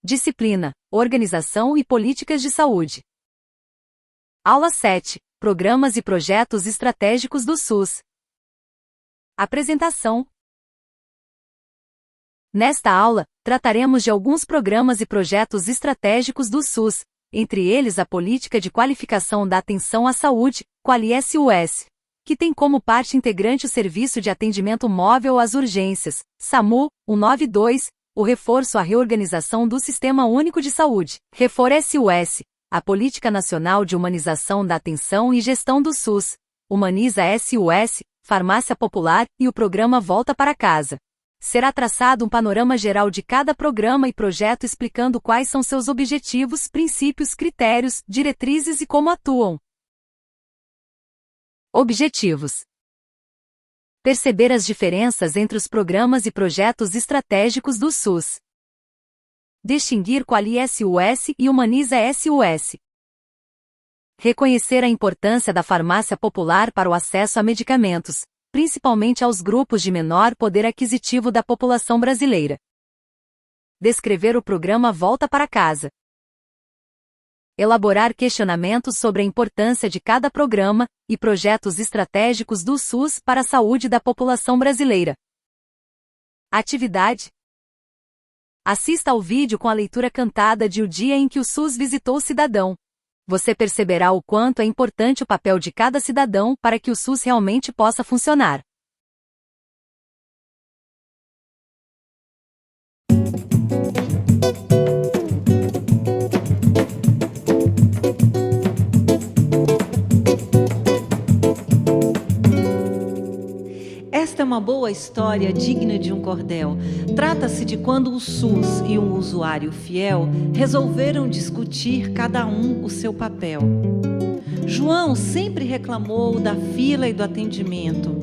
Disciplina: Organização e Políticas de Saúde. Aula 7. Programas e Projetos Estratégicos do SUS. Apresentação. Nesta aula, trataremos de alguns programas e projetos estratégicos do SUS, entre eles a Política de Qualificação da Atenção à Saúde, QualiSUS, que tem como parte integrante o Serviço de Atendimento Móvel às Urgências, SAMU, 192, o reforço à reorganização do Sistema Único de Saúde, REFOR-SUS, a Política Nacional de Humanização da Atenção e Gestão do SUS, Humaniza-SUS, Farmácia Popular e o Programa Volta para Casa. Será traçado um panorama geral de cada programa e projeto explicando quais são seus objetivos, princípios, critérios, diretrizes e como atuam. Objetivos: perceber as diferenças entre os programas e projetos estratégicos do SUS. Distinguir QualiSUS e Humaniza-SUS. Reconhecer a importância da farmácia popular para o acesso a medicamentos, principalmente aos grupos de menor poder aquisitivo da população brasileira. Descrever o programa Volta para Casa. Elaborar questionamentos sobre a importância de cada programa e projetos estratégicos do SUS para a saúde da população brasileira. Atividade: assista ao vídeo com a leitura cantada de O Dia em que o SUS Visitou o Cidadão. Você perceberá o quanto é importante o papel de cada cidadão para que o SUS realmente possa funcionar. Esta é uma boa história digna de um cordel. Trata-se de quando o SUS e um usuário fiel resolveram discutir cada um o seu papel. João sempre reclamou da fila e do atendimento.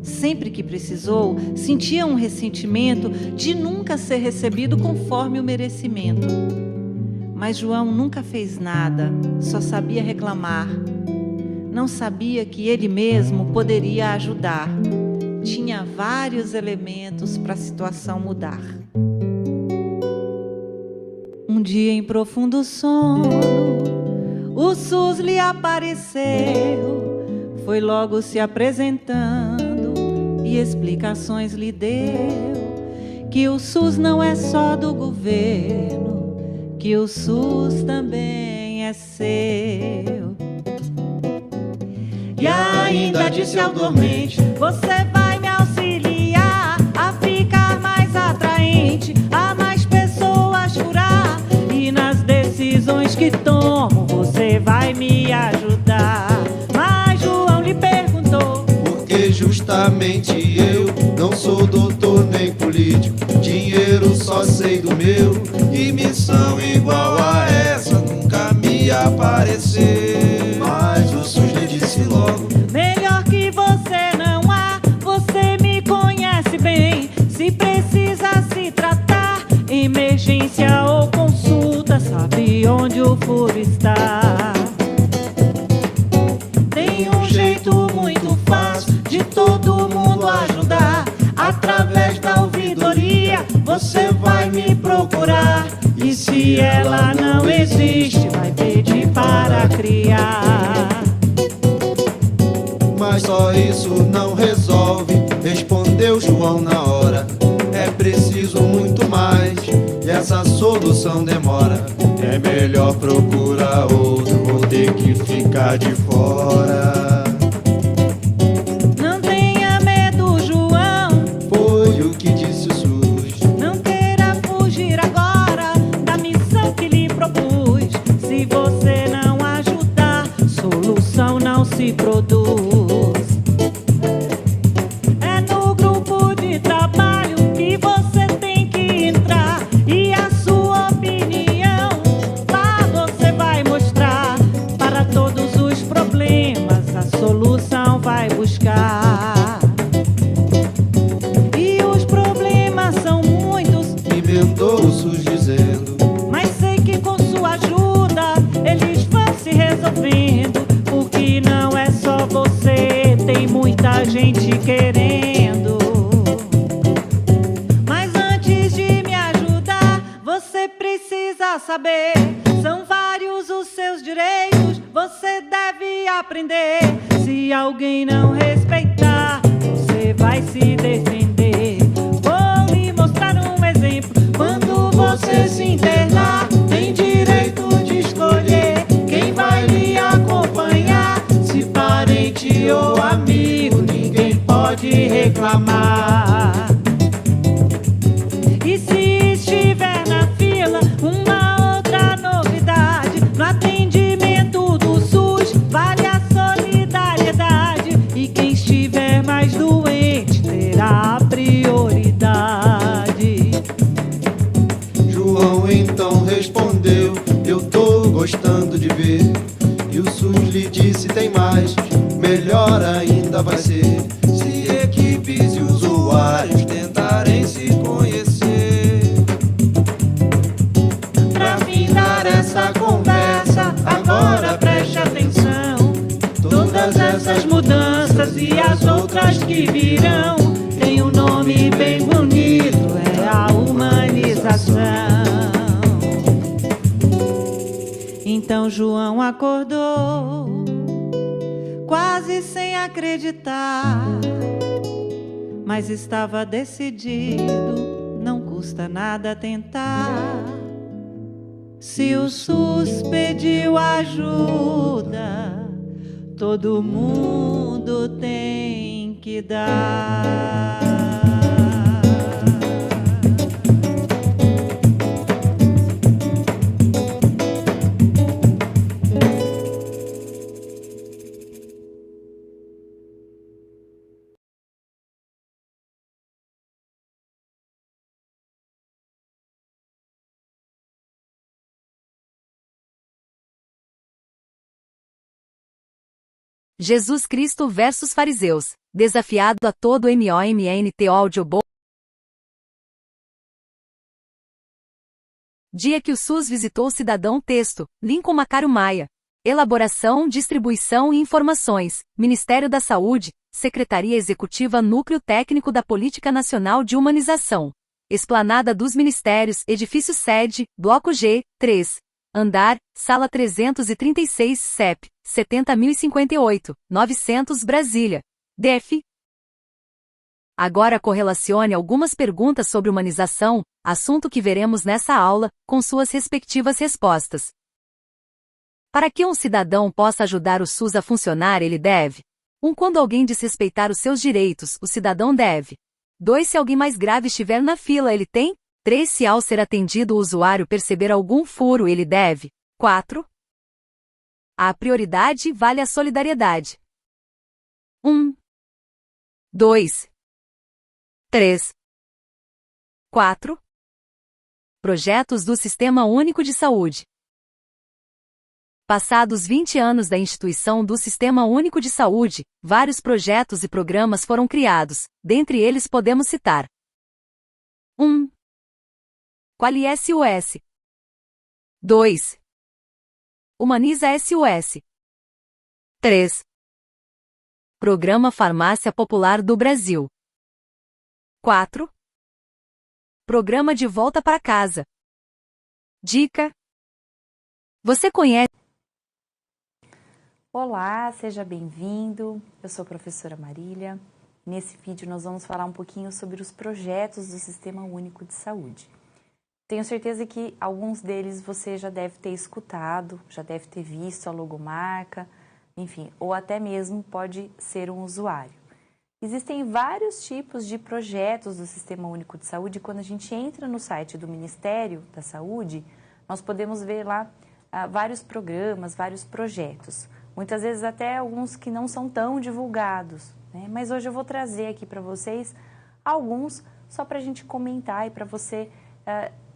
Sempre que precisou, sentia um ressentimento de nunca ser recebido conforme o merecimento. Mas João nunca fez nada, só sabia reclamar. Não sabia que ele mesmo poderia ajudar. Tinha vários elementos para a situação mudar. Um dia em profundo sono, o SUS lhe apareceu, foi logo se apresentando e explicações lhe deu, que o SUS não é só do governo, que o SUS também é seu. E ainda disse ao dormente: você vai me auxiliar a ficar mais atraente, a mais pessoas curar, e nas decisões que tomo você vai me ajudar. Mas João lhe perguntou: porque justamente eu não sou doutor nem político, dinheiro só sei do meu, e missão igual a essa nunca me apareceu. Mas o SUS lhe disse logo: melhor que você não há, você me conhece bem. Se precisa se tratar, emergência ou consulta, sabe onde o furo está. Tem um jeito muito fácil de todo mundo ajudar. Através da ouvidoria você vai me procurar, e se ela não existe, vai pedir para criar. Mas só isso não resolve, respondeu João na hora. É preciso muito mais, e essa solução demora. É melhor procurar outro, vou ter que ficar de fora. Não tenha medo, João, foi o que disse o SUS. não queira fugir agora da missão que lhe propus. Se você não ajudar, solução não se produz. É no grupo de trabalho que você tem que entrar, e a sua opinião lá você vai mostrar. Para todos os problemas a solução vai buscar. E os problemas são muitos, Emendou o SUS dizendo: mas sei que com sua ajuda eles vão se resolvendo. Porque não é só você, tem muita gente querendo. Mas antes de me ajudar, você precisa saber. São vários os seus direitos, você deve aprender. Se alguém não respeitar, você vai se defender. Vou lhe mostrar um exemplo. Quando você se internar, tem direito de escolher quem vai lhe acompanhar. Se parente ou amigo, ninguém pode reclamar. E se estiver na fila, uma outra novidade: no atendimento do SUS vale a solidariedade, e quem estiver mais doente terá prioridade. João então respondeu: eu tô gostando de ver. E o SUS lhe disse: tem mais, melhor ainda vai ser, se equipes e usuários tentarem se conhecer. Pra findar essa conversa, agora preste atenção. Todas essas mudanças e as outras que virão tem um nome bem bonito, é a humanização. Então João acordou, quase sem acreditar, mas estava decidido, não custa nada tentar. Se o SUS pediu ajuda, todo mundo tem que dar. Jesus Cristo versus fariseus. Desafiado a todo MOMNT Audiobook. Dia que o SUS visitou o cidadão. Texto: Lincoln Macário Maia. Elaboração, distribuição e informações: Ministério da Saúde, Secretaria Executiva, Núcleo Técnico da Política Nacional de Humanização. Esplanada dos Ministérios, Edifício Sede, Bloco G, 3. Andar, Sala 336, CEP, 70.058, 900 Brasília. DF. Agora correlacione algumas perguntas sobre humanização, assunto que veremos nessa aula, com suas respectivas respostas. Para que um cidadão possa ajudar o SUS a funcionar, ele deve: 1. Quando alguém desrespeitar os seus direitos, o cidadão deve. 2. Se alguém mais grave estiver na fila, ele tem. 3. Se ao ser atendido o usuário perceber algum furo, ele deve. 4. A prioridade vale a solidariedade. 1, 2, 3, 4. Projetos do Sistema Único de Saúde. Passados 20 anos da instituição do Sistema Único de Saúde, vários projetos e programas foram criados, dentre eles podemos citar: 1. QualiSUS. 2. Humaniza SUS. 3. Programa Farmácia Popular do Brasil. 4. Programa de Volta para Casa. Dica: você conhece? Olá, seja bem-vindo. Eu sou a professora Marília. Nesse vídeo nós vamos falar um pouquinho sobre os projetos do Sistema Único de Saúde. Tenho certeza que alguns deles você já deve ter escutado, já deve ter visto a logomarca, enfim, ou até mesmo pode ser um usuário. Existem vários tipos de projetos do Sistema Único de Saúde. Quando a gente entra no site do Ministério da Saúde, nós podemos ver lá vários programas, vários projetos. Muitas vezes até alguns que não são tão divulgados, né? Mas hoje eu vou trazer aqui para vocês alguns só para a gente comentar e para você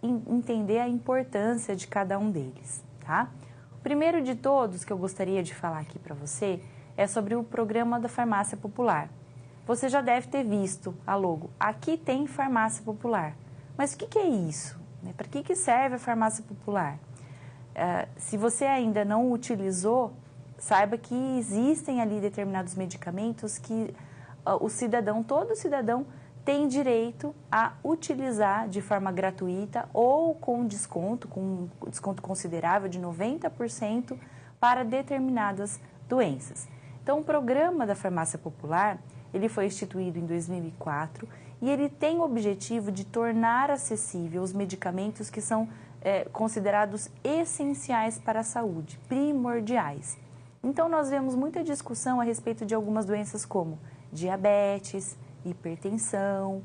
entender a importância de cada um deles, tá? O primeiro de todos que eu gostaria de falar aqui para você é sobre o programa da Farmácia Popular. Você já deve ter visto a logo. Aqui tem Farmácia Popular. Mas o que é isso? Para que serve a Farmácia Popular? Se você ainda não utilizou, saiba que existem ali determinados medicamentos que todo cidadão tem direito a utilizar de forma gratuita ou com desconto considerável de 90% para determinadas doenças. Então, o programa da farmácia popular, ele foi instituído em 2004 e ele tem o objetivo de tornar acessível os medicamentos que são considerados essenciais para a saúde, primordiais. Então, nós vemos muita discussão a respeito de algumas doenças como diabetes, hipertensão,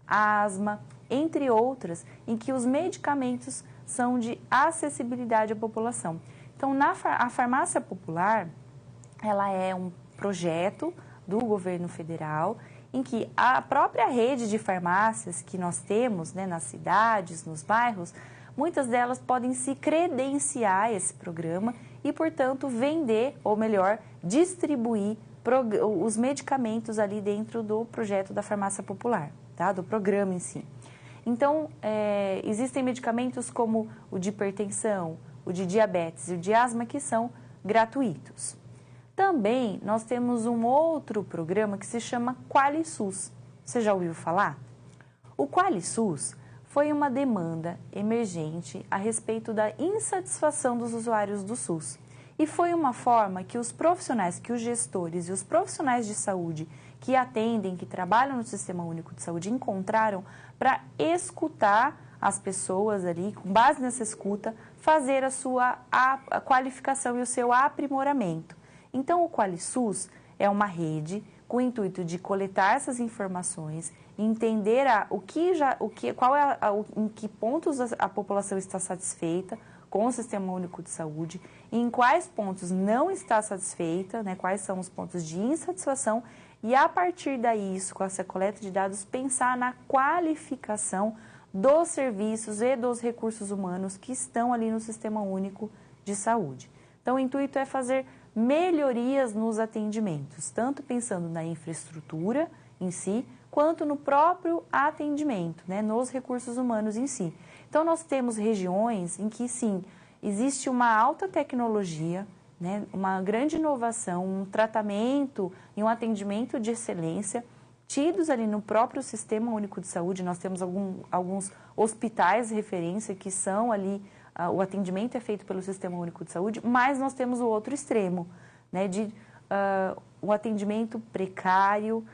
asma, entre outras, em que os medicamentos são de acessibilidade à população. Então, a farmácia popular, ela é um projeto do governo federal em que a própria rede de farmácias que nós temos, né, nas cidades, nos bairros, muitas delas podem se credenciar a esse programa e, portanto, vender, ou melhor, distribuir os medicamentos ali dentro do projeto da farmácia popular, tá? Do programa em si. Então, existem medicamentos como o de hipertensão, o de diabetes e o de asma que são gratuitos. Também nós temos um outro programa que se chama QualiSUS. Você já ouviu falar? O QualiSUS foi uma demanda emergente a respeito da insatisfação dos usuários do SUS. E foi uma forma que os profissionais, que os gestores e os profissionais de saúde que atendem, que trabalham no Sistema Único de Saúde, encontraram para escutar as pessoas ali, com base nessa escuta, fazer a sua qualificação e o seu aprimoramento. Então, o QualiSUS é uma rede com o intuito de coletar essas informações, entender em que pontos a população está satisfeita com o Sistema Único de Saúde, em quais pontos não está satisfeita, né, quais são os pontos de insatisfação, e a partir daí, com essa coleta de dados, pensar na qualificação dos serviços e dos recursos humanos que estão ali no Sistema Único de Saúde. Então, o intuito é fazer melhorias nos atendimentos, tanto pensando na infraestrutura em si, quanto no próprio atendimento, né, nos recursos humanos em si. Então, nós temos regiões em que, sim, existe uma alta tecnologia, né, uma grande inovação, um tratamento e um atendimento de excelência tidos ali no próprio Sistema Único de Saúde. Nós temos alguns hospitais de referência que são ali, o atendimento é feito pelo Sistema Único de Saúde, mas nós temos o outro extremo, né, de um atendimento precário,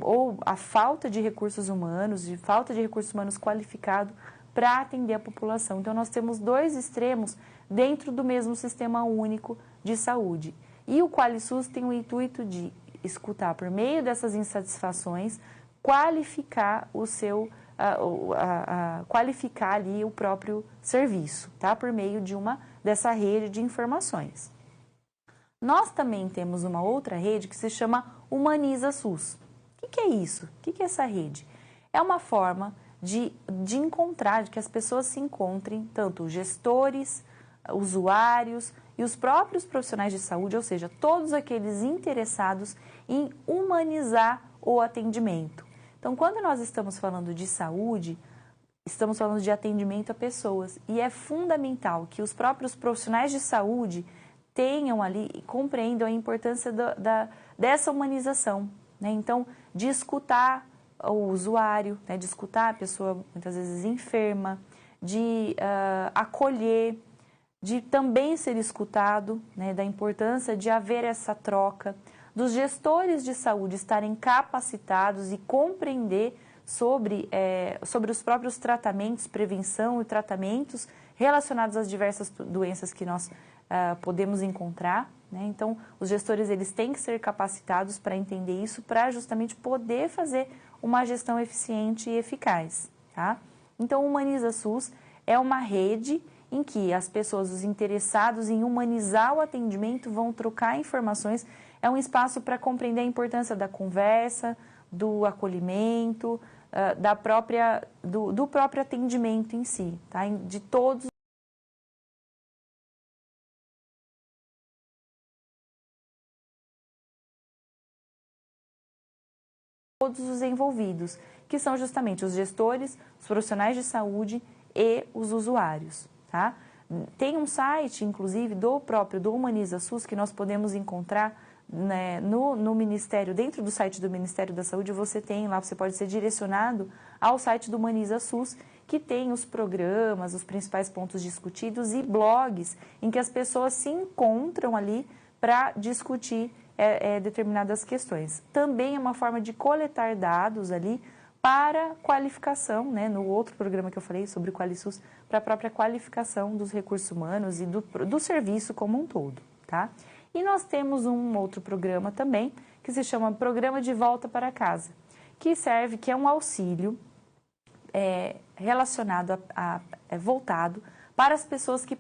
ou a falta de recursos humanos, qualificados para atender a população. Então, nós temos dois extremos dentro do mesmo Sistema Único de Saúde. E o QualiSUS tem o intuito de escutar, por meio dessas insatisfações, qualificar qualificar ali o próprio serviço, tá? Por meio dessa rede de informações. Nós também temos uma outra rede que se chama Humaniza SUS. O que é isso? O que é essa rede? É uma forma de que as pessoas se encontrem, tanto os gestores, usuários e os próprios profissionais de saúde, ou seja, todos aqueles interessados em humanizar o atendimento. Então, quando nós estamos falando de saúde, estamos falando de atendimento a pessoas e é fundamental que os próprios profissionais de saúde tenham ali e compreendam a importância dessa humanização, né? Então, de escutar o usuário, né? De escutar a pessoa muitas vezes enferma, de acolher, de também ser escutado, né? Da importância de haver essa troca, dos gestores de saúde estarem capacitados e compreender sobre os próprios tratamentos, prevenção e tratamentos relacionados às diversas doenças que nós podemos encontrar, né? Então, os gestores eles têm que ser capacitados para entender isso, para justamente poder fazer uma gestão eficiente e eficaz, tá? Então, o Humaniza SUS é uma rede em que as pessoas, os interessados em humanizar o atendimento, vão trocar informações. É um espaço para compreender a importância da conversa, do acolhimento, do próprio atendimento em si, tá? De todos os envolvidos, que são justamente os gestores, os profissionais de saúde e os usuários, tá? Tem um site, inclusive, do Humaniza SUS, que nós podemos encontrar né, no Ministério, dentro do site do Ministério da Saúde, você tem lá, você pode ser direcionado ao site do Humaniza SUS, que tem os programas, os principais pontos discutidos e blogs em que as pessoas se encontram ali para discutir determinadas questões. Também é uma forma de coletar dados ali para qualificação, né, no outro programa que eu falei sobre o QualiSUS, para a própria qualificação dos recursos humanos e do serviço como um todo, tá? E nós temos um outro programa também, que se chama Programa de Volta para Casa, que é um auxílio relacionado voltado para as pessoas que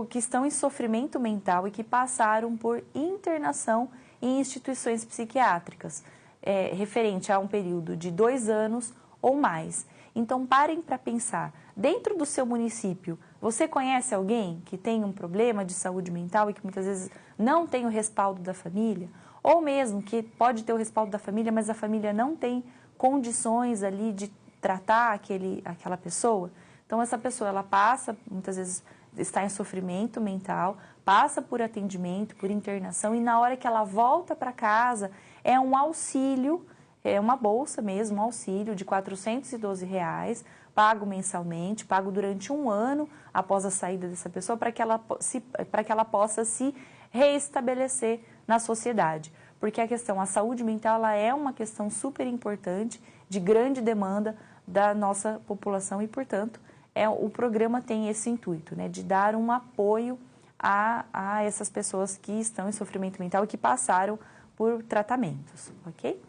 que estão em sofrimento mental e que passaram por internação em instituições psiquiátricas, referente a um período de 2 anos ou mais. Então, parem para pensar, dentro do seu município, você conhece alguém que tem um problema de saúde mental e que muitas vezes não tem o respaldo da família? Ou mesmo que pode ter o respaldo da família, mas a família não tem condições ali de tratar aquela pessoa? Então, essa pessoa, ela passa, muitas vezes está em sofrimento mental, passa por atendimento, por internação, e na hora que ela volta para casa, é um auxílio, é uma bolsa mesmo, um auxílio de R$ 412, pago mensalmente, pago durante 1 ano após a saída dessa pessoa, para que ela possa se reestabelecer na sociedade. Porque a saúde mental, ela é uma questão super importante, de grande demanda da nossa população e, portanto, o programa tem esse intuito, né, de dar um apoio a essas pessoas que estão em sofrimento mental e que passaram por tratamentos, ok?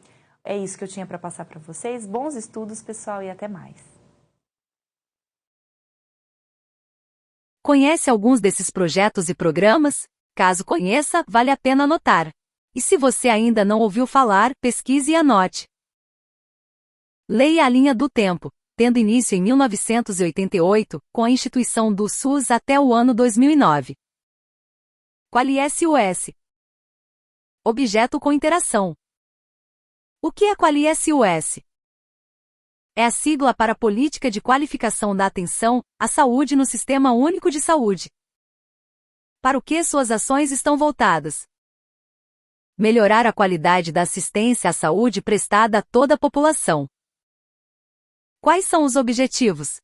É isso que eu tinha para passar para vocês. Bons estudos, pessoal, e até mais. Conhece alguns desses projetos e programas? Caso conheça, vale a pena anotar. E se você ainda não ouviu falar, pesquise e anote. Leia a linha do tempo, tendo início em 1988, com a instituição do SUS até o ano 2009. QualiSUS. Objeto com interação. O que é QualiSUS? É a sigla para Política de Qualificação da Atenção à Saúde no Sistema Único de Saúde. Para o que suas ações estão voltadas? Melhorar a qualidade da assistência à saúde prestada a toda a população. Quais são os objetivos?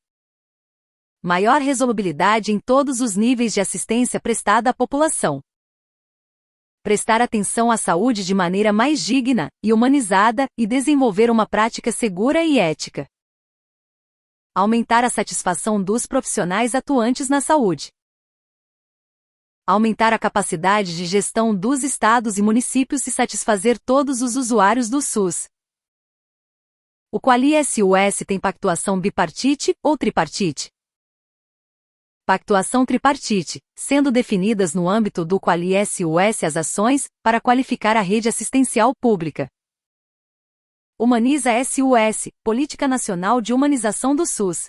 Maior resolubilidade em todos os níveis de assistência prestada à população. Prestar atenção à saúde de maneira mais digna e humanizada e desenvolver uma prática segura e ética. Aumentar a satisfação dos profissionais atuantes na saúde. Aumentar a capacidade de gestão dos estados e municípios e satisfazer todos os usuários do SUS. O QualiSUS tem pactuação bipartite ou tripartite? Pactuação tripartite, sendo definidas no âmbito do QualiSUS as ações para qualificar a rede assistencial pública. Humaniza SUS, Política Nacional de Humanização do SUS.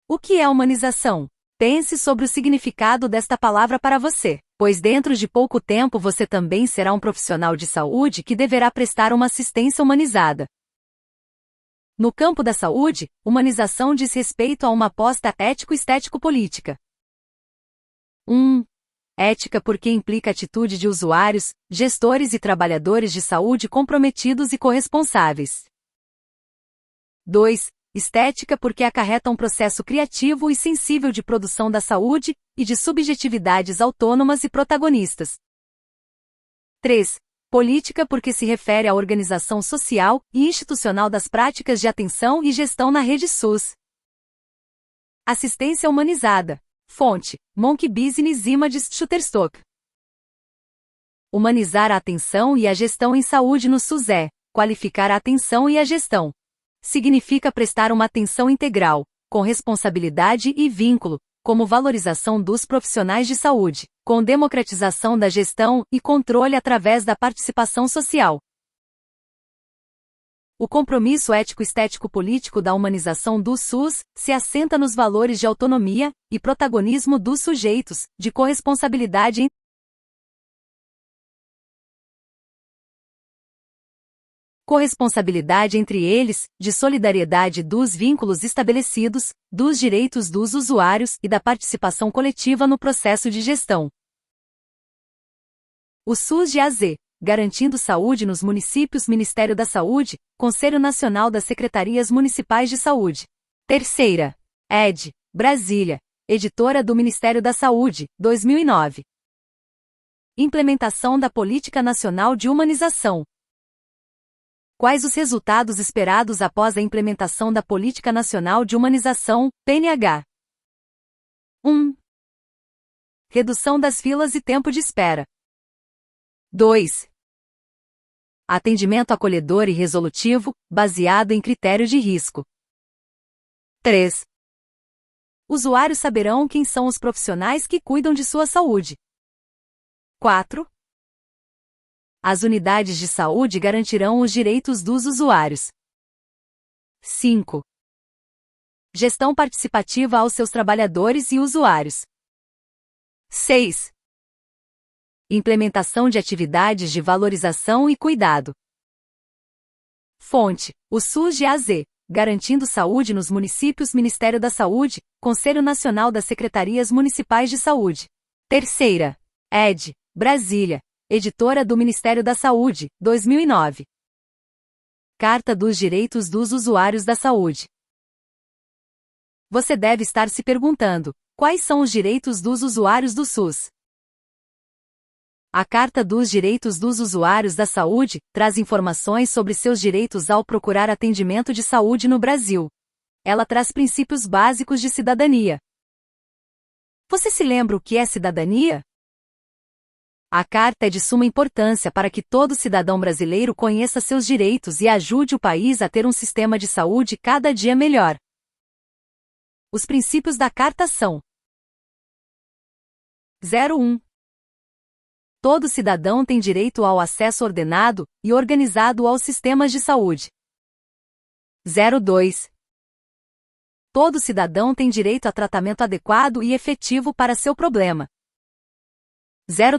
O que é humanização? Pense sobre o significado desta palavra para você, pois dentro de pouco tempo você também será um profissional de saúde que deverá prestar uma assistência humanizada. No campo da saúde, humanização diz respeito a uma aposta ético-estético-política. 1. Ética porque implica atitude de usuários, gestores e trabalhadores de saúde comprometidos e corresponsáveis. 2. Estética porque acarreta um processo criativo e sensível de produção da saúde e de subjetividades autônomas e protagonistas. 3. Política porque se refere à organização social e institucional das práticas de atenção e gestão na rede SUS. Assistência humanizada. Fonte: Monkey Business Images Shutterstock. Humanizar a atenção e a gestão em saúde no SUS é qualificar a atenção e a gestão. Significa prestar uma atenção integral, com responsabilidade e vínculo, como valorização dos profissionais de saúde, com democratização da gestão e controle através da participação social. O compromisso ético-estético-político da humanização do SUS se assenta nos valores de autonomia e protagonismo dos sujeitos, de corresponsabilidade entre eles, de solidariedade dos vínculos estabelecidos, dos direitos dos usuários e da participação coletiva no processo de gestão. O SUS de A a Z, garantindo saúde nos municípios. Ministério da Saúde, Conselho Nacional das Secretarias Municipais de Saúde. Terceira. ED, Brasília, editora do Ministério da Saúde, 2009. Implementação da Política Nacional de Humanização. Quais os resultados esperados após a implementação da Política Nacional de Humanização, PNH? 1. Redução das filas e tempo de espera. 2. Atendimento acolhedor e resolutivo, baseado em critério de risco. 3. Usuários saberão quem são os profissionais que cuidam de sua saúde. 4. As unidades de saúde garantirão os direitos dos usuários. 5. Gestão participativa aos seus trabalhadores e usuários. 6. Implementação de atividades de valorização e cuidado. Fonte: o SUS de A a Z, garantindo saúde nos municípios. Ministério da Saúde, Conselho Nacional das Secretarias Municipais de Saúde. Terceira. ED, Brasília, editora do Ministério da Saúde, 2009. Carta dos Direitos dos Usuários da Saúde. Você deve estar se perguntando: quais são os direitos dos usuários do SUS? A Carta dos Direitos dos Usuários da Saúde traz informações sobre seus direitos ao procurar atendimento de saúde no Brasil. Ela traz princípios básicos de cidadania. Você se lembra o que é cidadania? A Carta é de suma importância para que todo cidadão brasileiro conheça seus direitos e ajude o país a ter um sistema de saúde cada dia melhor. Os princípios da Carta são: 01. Todo cidadão tem direito ao acesso ordenado e organizado aos sistemas de saúde. 02. Todo cidadão tem direito a tratamento adequado e efetivo para seu problema.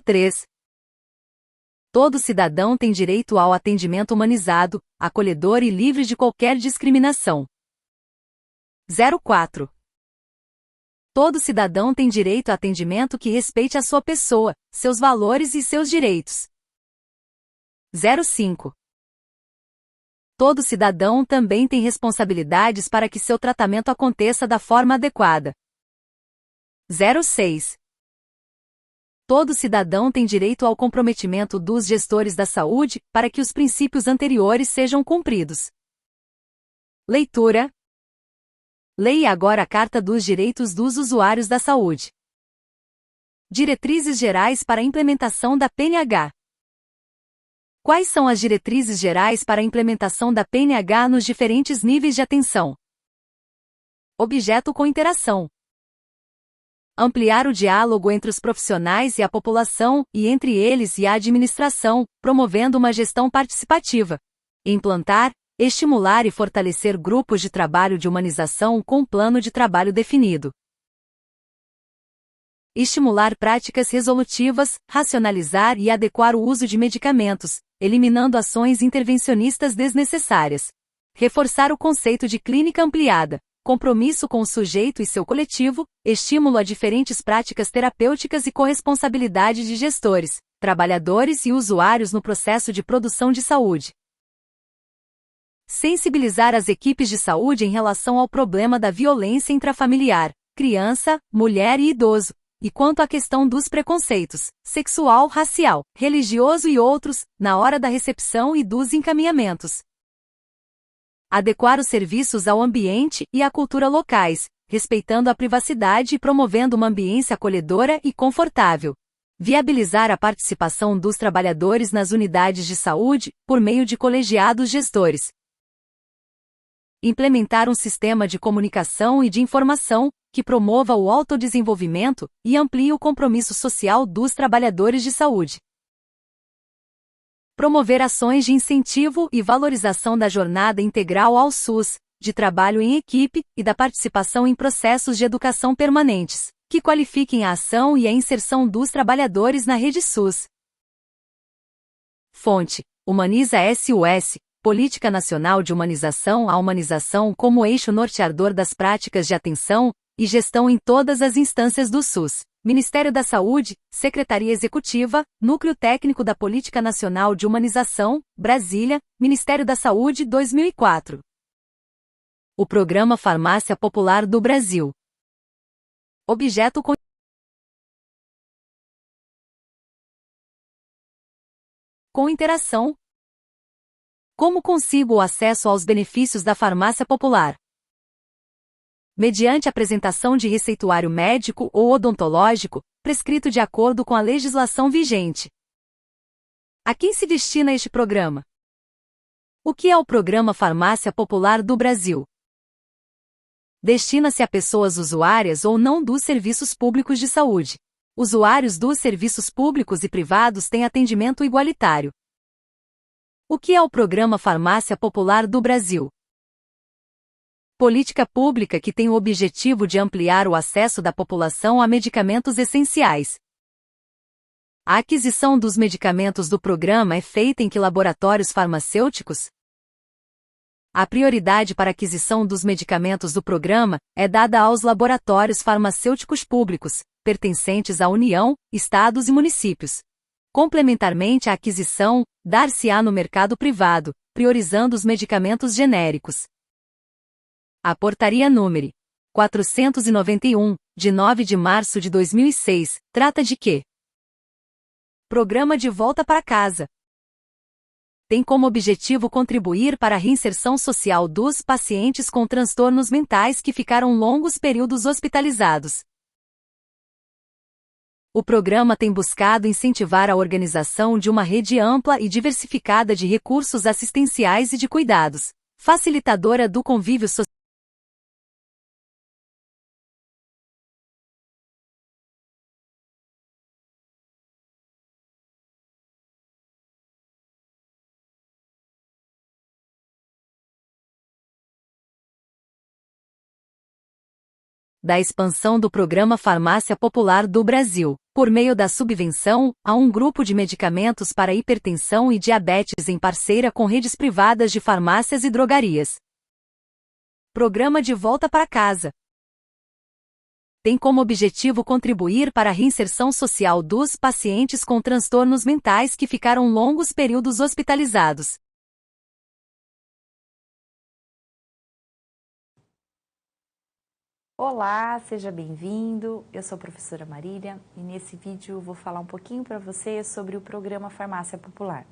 03. Todo cidadão tem direito ao atendimento humanizado, acolhedor e livre de qualquer discriminação. 04. Todo cidadão tem direito a atendimento que respeite a sua pessoa, seus valores e seus direitos. 05. Todo cidadão também tem responsabilidades para que seu tratamento aconteça da forma adequada. 06. Todo cidadão tem direito ao comprometimento dos gestores da saúde para que os princípios anteriores sejam cumpridos. Leitura. Leia agora a Carta dos Direitos dos Usuários da Saúde. Diretrizes Gerais para a Implementação da PNH. Quais são as diretrizes gerais para a implementação da PNH nos diferentes níveis de atenção? Objeto com interação. Ampliar o diálogo entre os profissionais e a população, e entre eles e a administração, promovendo uma gestão participativa. Implantar, estimular e fortalecer grupos de trabalho de humanização com plano de trabalho definido. Estimular práticas resolutivas, racionalizar e adequar o uso de medicamentos, eliminando ações intervencionistas desnecessárias. Reforçar o conceito de clínica ampliada, compromisso com o sujeito e seu coletivo, estímulo a diferentes práticas terapêuticas e corresponsabilidade de gestores, trabalhadores e usuários no processo de produção de saúde. Sensibilizar as equipes de saúde em relação ao problema da violência intrafamiliar, criança, mulher e idoso, e quanto à questão dos preconceitos, sexual, racial, religioso e outros, na hora da recepção e dos encaminhamentos. Adequar os serviços ao ambiente e à cultura locais, respeitando a privacidade e promovendo uma ambiência acolhedora e confortável. Viabilizar a participação dos trabalhadores nas unidades de saúde, por meio de colegiados gestores. Implementar um sistema de comunicação e de informação, que promova o autodesenvolvimento e amplie o compromisso social dos trabalhadores de saúde. Promover ações de incentivo e valorização da jornada integral ao SUS, de trabalho em equipe e da participação em processos de educação permanentes, que qualifiquem a ação e a inserção dos trabalhadores na rede SUS. Fonte: Humaniza SUS, Política Nacional de Humanização. A humanização como eixo norteador das práticas de atenção e gestão em todas as instâncias do SUS. Ministério da Saúde, Secretaria Executiva, Núcleo Técnico da Política Nacional de Humanização, Brasília, Ministério da Saúde 2004. O Programa Farmácia Popular do Brasil. Objeto com interação. Como consigo o acesso aos benefícios da farmácia popular? Mediante apresentação de receituário médico ou odontológico, prescrito de acordo com a legislação vigente. A quem se destina este programa? O que é o Programa Farmácia Popular do Brasil? Destina-se a pessoas usuárias ou não dos serviços públicos de saúde. Usuários dos serviços públicos e privados têm atendimento igualitário. O que é o Programa Farmácia Popular do Brasil? Política pública que tem o objetivo de ampliar o acesso da população a medicamentos essenciais. A aquisição dos medicamentos do programa é feita em que laboratórios farmacêuticos? A prioridade para a aquisição dos medicamentos do programa é dada aos laboratórios farmacêuticos públicos, pertencentes à União, Estados e municípios. Complementarmente à aquisição, dar-se-á no mercado privado, priorizando os medicamentos genéricos. A Portaria número 491, de 9 de março de 2006, trata de quê? Programa de Volta para Casa. Tem como objetivo contribuir para a reinserção social dos pacientes com transtornos mentais que ficaram longos períodos hospitalizados. O programa tem buscado incentivar a organização de uma rede ampla e diversificada de recursos assistenciais e de cuidados, facilitadora do convívio social. Da expansão do Programa Farmácia Popular do Brasil, por meio da subvenção a um grupo de medicamentos para hipertensão e diabetes em parceira com redes privadas de farmácias e drogarias. Programa de Volta para Casa. Tem como objetivo contribuir para a reinserção social dos pacientes com transtornos mentais que ficaram longos períodos hospitalizados. Olá, seja bem-vindo. Eu sou a professora Marília e nesse vídeo vou falar um pouquinho para você sobre o programa Farmácia Popular.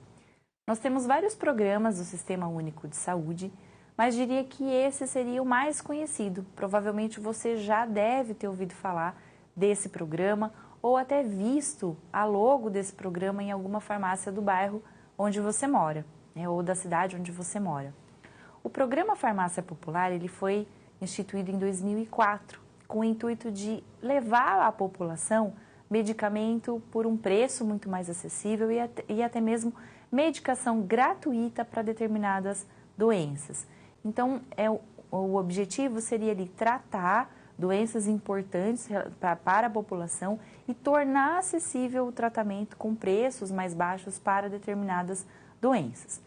Nós temos vários programas do Sistema Único de Saúde, mas diria que esse seria o mais conhecido. Provavelmente você já deve ter ouvido falar desse programa ou até visto a logo desse programa em alguma farmácia do bairro onde você mora, ou da cidade onde você mora. O programa Farmácia Popular ele foi instituído em 2004, com o intuito de levar à população medicamento por um preço muito mais acessível e até mesmo medicação gratuita para determinadas doenças. Então, o objetivo seria ali tratar doenças importantes para a população e tornar acessível o tratamento com preços mais baixos para determinadas doenças.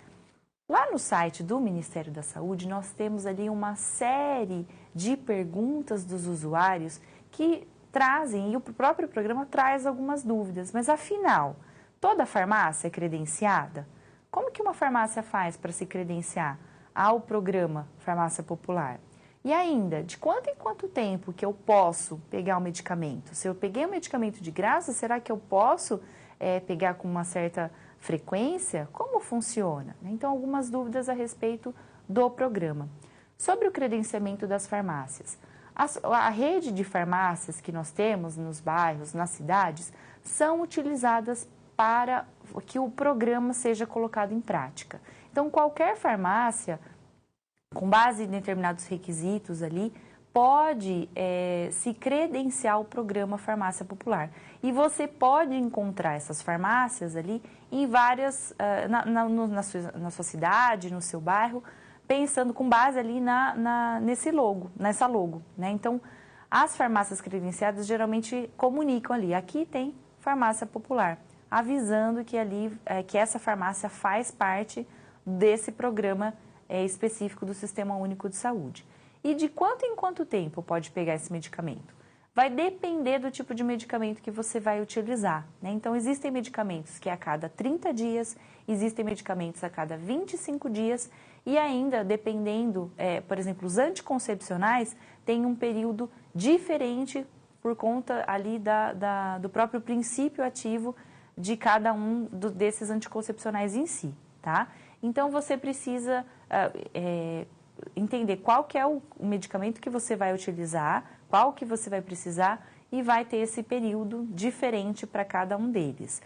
Lá no site do Ministério da Saúde, nós temos ali uma série de perguntas dos usuários que trazem, e o próprio programa traz algumas dúvidas, mas afinal, toda farmácia é credenciada? Como que uma farmácia faz para se credenciar ao programa Farmácia Popular? E ainda, de quanto em quanto tempo que eu posso pegar o medicamento? Se eu peguei o medicamento de graça, será que eu posso pegar com uma certa frequência? Como funciona? Então, algumas dúvidas a respeito do programa. Sobre o credenciamento das farmácias. A rede de farmácias que nós temos nos bairros, nas cidades, são utilizadas para que o programa seja colocado em prática. Então, qualquer farmácia, com base em determinados requisitos ali, pode se credenciar ao programa Farmácia Popular. E você pode encontrar essas farmácias ali em várias, na sua cidade, no seu bairro, pensando com base ali nessa logo, né? Então, as farmácias credenciadas geralmente comunicam ali, aqui tem Farmácia Popular, avisando que ali, que essa farmácia faz parte desse programa específico do Sistema Único de Saúde. E de quanto em quanto tempo pode pegar esse medicamento? vai depender do tipo de medicamento que você vai utilizar, né? Então, existem medicamentos que a cada 30 dias, existem medicamentos a cada 25 dias e ainda, dependendo, por exemplo, os anticoncepcionais têm um período diferente por conta ali do próprio princípio ativo de cada um desses anticoncepcionais em si, tá? Então, você precisa entender qual que é o medicamento que você vai utilizar, qual que você vai precisar e vai ter esse período diferente para cada um deles.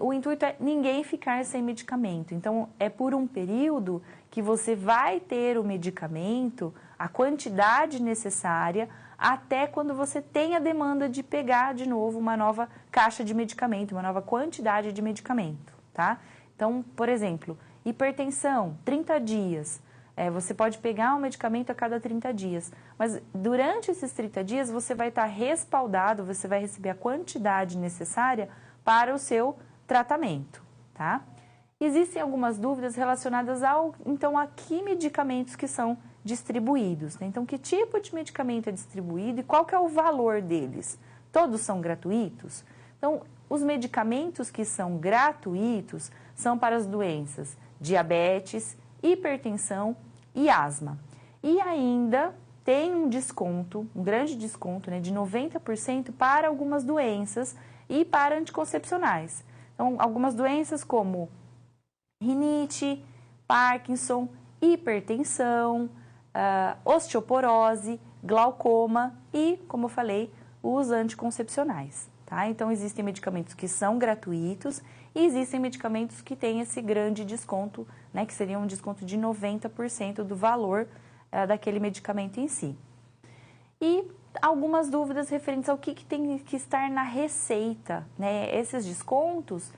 O intuito é ninguém ficar sem medicamento, então é por um período que você vai ter o medicamento, a quantidade necessária, até quando você tem a demanda de pegar de novo uma nova caixa de medicamento, uma nova quantidade de medicamento, tá? Então, por exemplo, hipertensão, 30 dias. Você pode pegar um medicamento a cada 30 dias, mas durante esses 30 dias você vai estar respaldado, você vai receber a quantidade necessária para o seu tratamento, tá? Existem algumas dúvidas relacionadas então, a que medicamentos que são distribuídos, né? Então, que tipo de medicamento é distribuído e qual que é o valor deles? Todos são gratuitos? Então, os medicamentos que são gratuitos são para as doenças diabetes, hipertensão e asma. E ainda tem um desconto, um grande desconto, né, de 90% para algumas doenças e para anticoncepcionais. Então, algumas doenças como rinite, Parkinson, hipertensão, osteoporose, glaucoma e, como eu falei, os anticoncepcionais. Tá? Então, existem medicamentos que são gratuitos e existem medicamentos que têm esse grande desconto, né, que seria um desconto de 90% do valor daquele medicamento em si. E algumas dúvidas referentes ao que tem que estar na receita, né? Esses descontos,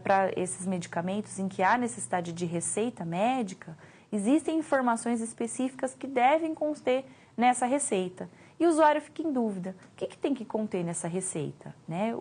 para esses medicamentos em que há necessidade de receita médica, existem informações específicas que devem conter nessa receita. E o usuário fica em dúvida, o que tem que conter nessa receita? Né?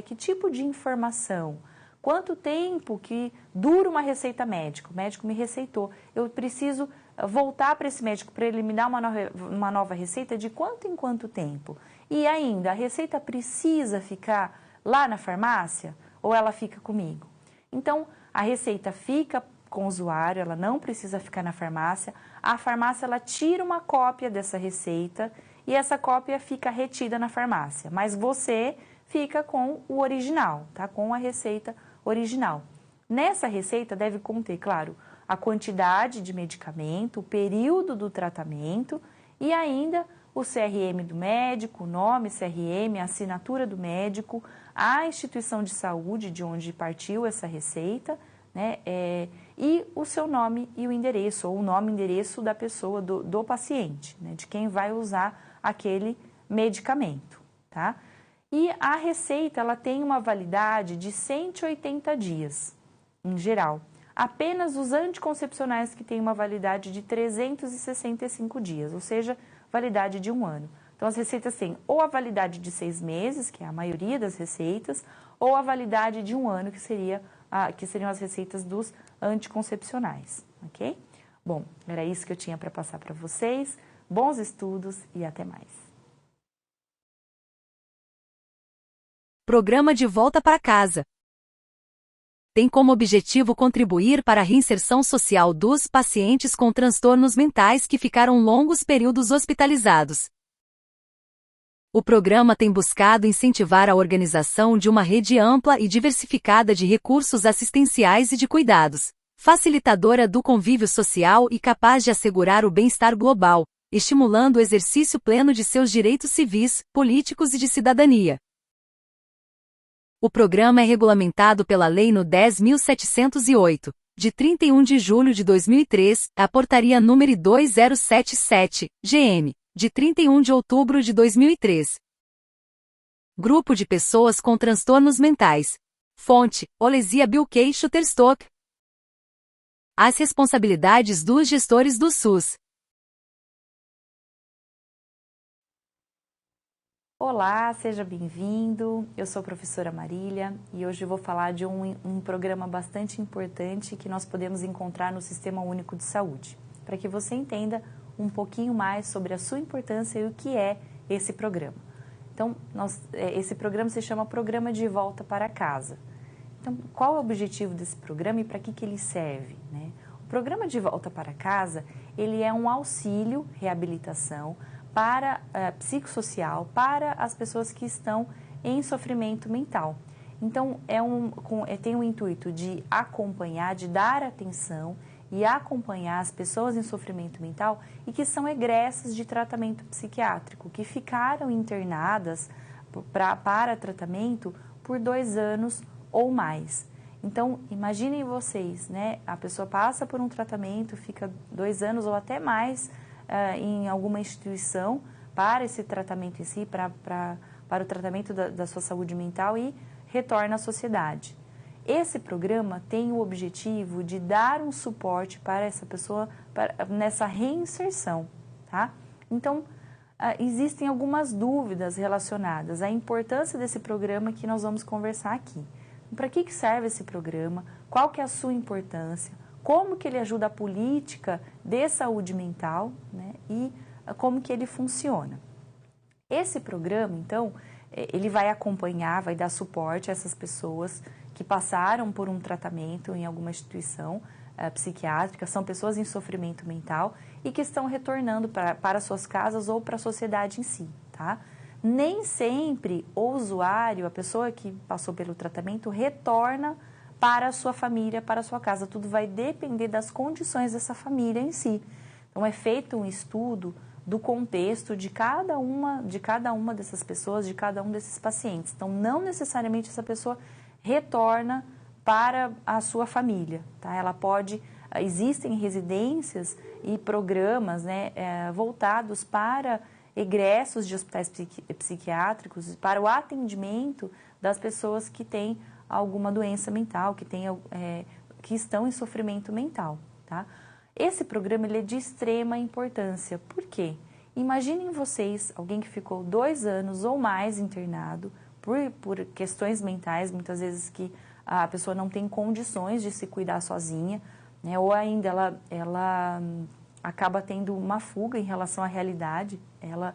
Que tipo de informação? Quanto tempo que dura uma receita médica? O médico me receitou, eu preciso voltar para esse médico para ele me dar uma nova receita de quanto em quanto tempo? E ainda, a receita precisa ficar lá na farmácia ou ela fica comigo? Então, a receita fica com o usuário, ela não precisa ficar na farmácia. A farmácia, ela tira uma cópia dessa receita e essa cópia fica retida na farmácia, mas você fica com o original, tá? Com a receita original. Nessa receita deve conter, claro, a quantidade de medicamento, o período do tratamento e ainda o CRM do médico, o nome, CRM, a assinatura do médico, a instituição de saúde de onde partiu essa receita, né? E o seu nome e o endereço, ou o nome e endereço da pessoa, do paciente, né? De quem vai usar aquele medicamento, tá? E a receita, ela tem uma validade de 180 dias, em geral. Apenas os anticoncepcionais que têm uma validade de 365 dias, ou seja, validade de 1 ano. Então, as receitas têm ou a validade de 6 meses, que é a maioria das receitas, ou a validade de 1 ano, que seriam as receitas dos anticoncepcionais, ok? Bom, era isso que eu tinha para passar para vocês. Bons estudos e até mais. Programa De Volta para Casa tem como objetivo contribuir para a reinserção social dos pacientes com transtornos mentais que ficaram longos períodos hospitalizados. O programa tem buscado incentivar a organização de uma rede ampla e diversificada de recursos assistenciais e de cuidados, facilitadora do convívio social e capaz de assegurar o bem-estar global, estimulando o exercício pleno de seus direitos civis, políticos e de cidadania. O programa é regulamentado pela Lei nº 10.708, de 31 de julho de 2003, a Portaria número 2077, GM, de 31 de outubro de 2003. Grupo de pessoas com transtornos mentais. Fonte: Olesia Bilkey Shutterstock. As responsabilidades dos gestores do SUS. Olá, seja bem-vindo. Eu sou a professora Marília e hoje eu vou falar de um programa bastante importante que nós podemos encontrar no Sistema Único de Saúde, para que você entenda um pouquinho mais sobre a sua importância e o que é esse programa. Então, esse programa se chama Programa de Volta para Casa. Então, qual é o objetivo desse programa e para que ele serve, né? O Programa de Volta para Casa, ele é um auxílio, reabilitação, para psicossocial, para as pessoas que estão em sofrimento mental. Então, tem o intuito de acompanhar, de dar atenção e acompanhar as pessoas em sofrimento mental e que são egressas de tratamento psiquiátrico, que ficaram internadas para tratamento por 2 anos ou mais. Então, imaginem vocês, né? A pessoa passa por um tratamento, fica 2 anos ou até mais em alguma instituição para esse tratamento em si, para o tratamento da sua saúde mental e retorna à sociedade. Esse programa tem o objetivo de dar um suporte para essa pessoa nessa reinserção, tá? Então, existem algumas dúvidas relacionadas à importância desse programa que nós vamos conversar aqui. Para que serve esse programa? Qual que é a sua importância? Como que ele ajuda a política de saúde mental, né? E como que ele funciona? Esse programa, então, ele vai acompanhar, vai dar suporte a essas pessoas que passaram por um tratamento em alguma instituição psiquiátrica, são pessoas em sofrimento mental e que estão retornando para suas casas ou para a sociedade em si, tá? Nem sempre o usuário, a pessoa que passou pelo tratamento, retorna para a sua família, para a sua casa. Tudo vai depender das condições dessa família em si. Então, é feito um estudo do contexto de cada uma dessas pessoas, de cada um desses pacientes. Então, não necessariamente essa pessoa retorna para a sua família, tá? Ela pode... Existem residências e programas, né, voltados para egressos de hospitais psiquiátricos, para o atendimento das pessoas que têm alguma doença mental, que estão em sofrimento mental, tá? Esse programa ele é de extrema importância. Por quê? Imaginem vocês, alguém que ficou 2 anos ou mais internado por questões mentais, muitas vezes que a pessoa não tem condições de se cuidar sozinha, né? Ou ainda ela acaba tendo uma fuga em relação à realidade, ela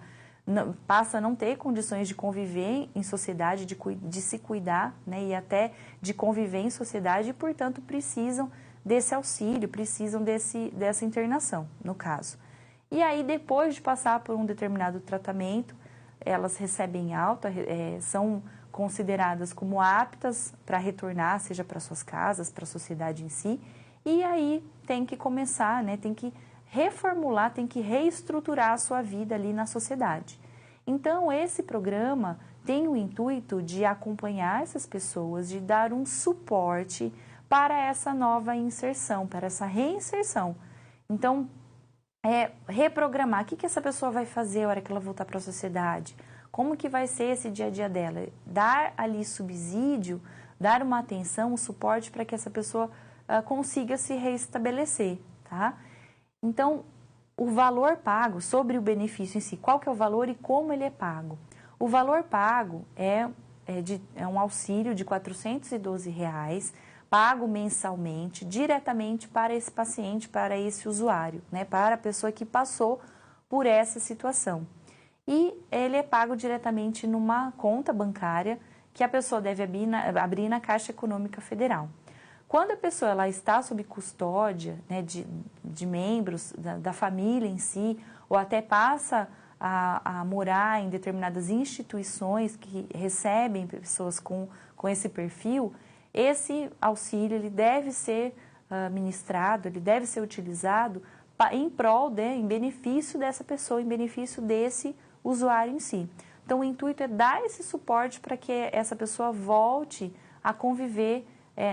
passa a não ter condições de conviver em sociedade, de se cuidar, né? E até de conviver em sociedade e, portanto, precisam desse auxílio, precisam dessa internação, no caso. E aí, depois de passar por um determinado tratamento, elas recebem alta, são consideradas como aptas para retornar, seja para suas casas, para a sociedade em si, e aí tem que começar, né, tem que reformular, tem que reestruturar a sua vida ali na sociedade. Então, esse programa tem o intuito de acompanhar essas pessoas, de dar um suporte para essa nova inserção, para essa reinserção. Então, reprogramar. O que essa pessoa vai fazer a hora que ela voltar para a sociedade? Como que vai ser esse dia a dia dela? Dar ali subsídio, dar uma atenção, um suporte para que essa pessoa consiga se reestabelecer, tá? Então, o valor pago sobre o benefício em si, qual que é o valor e como ele é pago? O valor pago é um auxílio de R$ 412, pago mensalmente, diretamente para esse paciente, para esse usuário, né, para a pessoa que passou por essa situação. E ele é pago diretamente numa conta bancária que a pessoa deve abrir na Caixa Econômica Federal. Quando a pessoa ela está sob custódia, né, de membros da família em si, ou até passa a morar em determinadas instituições que recebem pessoas com esse perfil, esse auxílio ele deve ser ministrado, ele deve ser utilizado em prol, em benefício dessa pessoa, em benefício desse usuário em si. Então, o intuito é dar esse suporte para que essa pessoa volte a conviver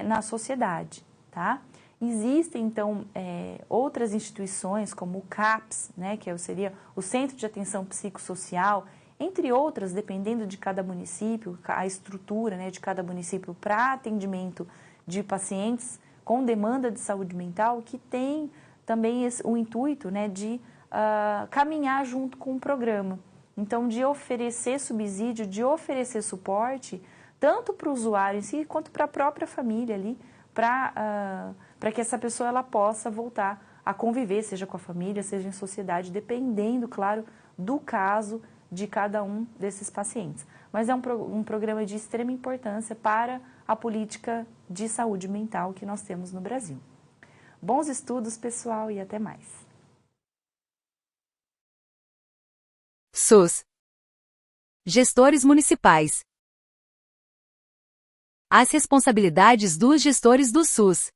na sociedade, tá? Existem, então, outras instituições, como o CAPS, né, que seria o Centro de Atenção Psicossocial, entre outras, dependendo de cada município, a estrutura, né, de cada município para atendimento de pacientes com demanda de saúde mental, que tem também o intuito, né, de caminhar junto com o programa. Então, de oferecer subsídio, de oferecer suporte, tanto para o usuário em si, quanto para a própria família ali, para que essa pessoa ela possa voltar a conviver, seja com a família, seja em sociedade, dependendo, claro, do caso de cada um desses pacientes. Mas é um programa de extrema importância para a política de saúde mental que nós temos no Brasil. Bons estudos, pessoal, e até mais. SUS. Gestores municipais. As responsabilidades dos gestores do SUS.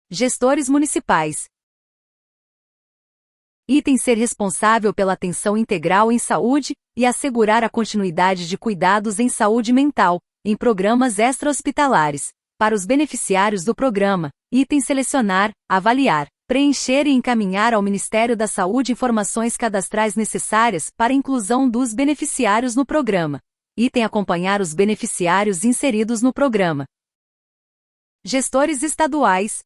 Gestores municipais. Item: ser responsável pela atenção integral em saúde e assegurar a continuidade de cuidados em saúde mental, em programas extra-hospitalares. Para os beneficiários do programa, item: selecionar, avaliar, preencher e encaminhar ao Ministério da Saúde informações cadastrais necessárias para a inclusão dos beneficiários no programa. Item: acompanhar os beneficiários inseridos no programa. Gestores estaduais.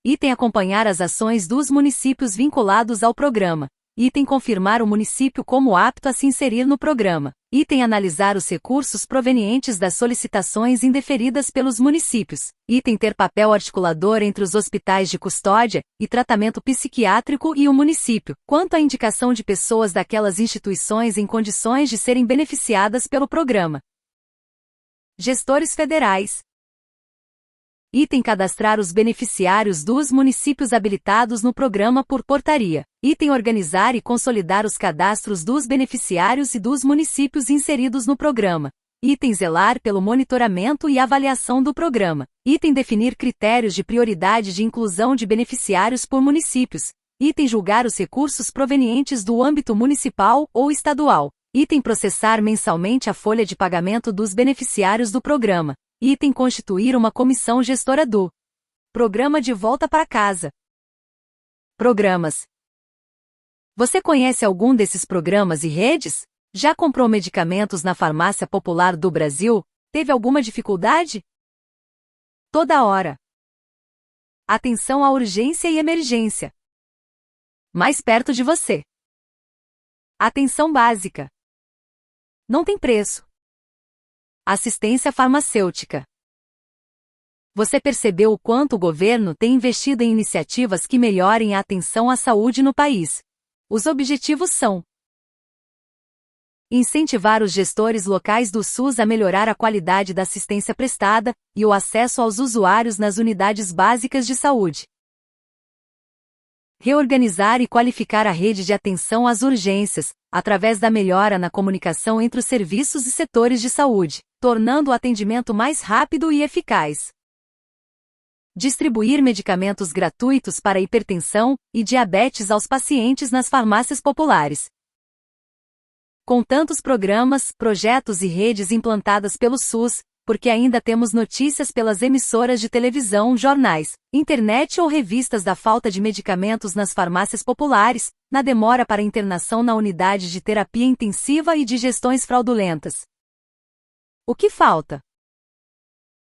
Item: acompanhar as ações dos municípios vinculados ao programa. Item: confirmar o município como apto a se inserir no programa. Item: analisar os recursos provenientes das solicitações indeferidas pelos municípios. Item: ter papel articulador entre os hospitais de custódia e tratamento psiquiátrico e o município, quanto à indicação de pessoas daquelas instituições em condições de serem beneficiadas pelo programa. Gestores federais. Item: cadastrar os beneficiários dos municípios habilitados no programa por portaria. Item: organizar e consolidar os cadastros dos beneficiários e dos municípios inseridos no programa. Item: zelar pelo monitoramento e avaliação do programa. Item: definir critérios de prioridade de inclusão de beneficiários por municípios. Item: julgar os recursos provenientes do âmbito municipal ou estadual. Item: processar mensalmente a folha de pagamento dos beneficiários do programa. Item: constituir uma comissão gestora do Programa de Volta para Casa. Programas. Você conhece algum desses programas e redes? Já comprou medicamentos na farmácia popular do Brasil? Teve alguma dificuldade? Toda hora. Atenção à urgência e emergência. Mais perto de você. Atenção básica. Não tem preço. Assistência farmacêutica. Você percebeu o quanto o governo tem investido em iniciativas que melhorem a atenção à saúde no país? Os objetivos são: incentivar os gestores locais do SUS a melhorar a qualidade da assistência prestada e o acesso aos usuários nas unidades básicas de saúde. Reorganizar e qualificar a rede de atenção às urgências, através da melhora na comunicação entre os serviços e setores de saúde, tornando o atendimento mais rápido e eficaz. Distribuir medicamentos gratuitos para hipertensão e diabetes aos pacientes nas farmácias populares. Com tantos programas, projetos e redes implantadas pelo SUS, porque ainda temos notícias pelas emissoras de televisão, jornais, internet ou revistas da falta de medicamentos nas farmácias populares, na demora para internação na unidade de terapia intensiva e de gestões fraudulentas. O que falta?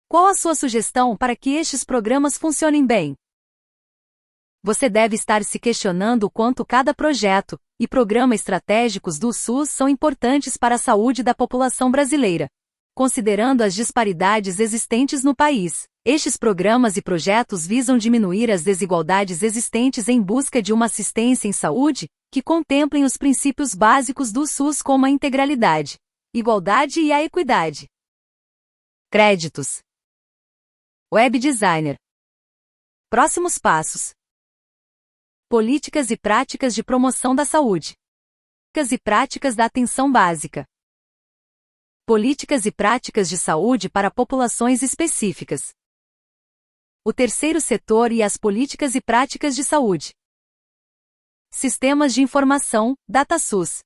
Qual a sua sugestão para que estes programas funcionem bem? Você deve estar se questionando o quanto cada projeto e programa estratégicos do SUS são importantes para a saúde da população brasileira. Considerando as disparidades existentes no país, estes programas e projetos visam diminuir as desigualdades existentes em busca de uma assistência em saúde que contemplem os princípios básicos do SUS como a integralidade, igualdade e a equidade. Créditos. Web Designer. Próximos passos. Políticas e práticas de promoção da saúde. Políticas e práticas da atenção básica. Políticas e práticas de saúde para populações específicas. O terceiro setor e as políticas e práticas de saúde. Sistemas de informação, DataSUS.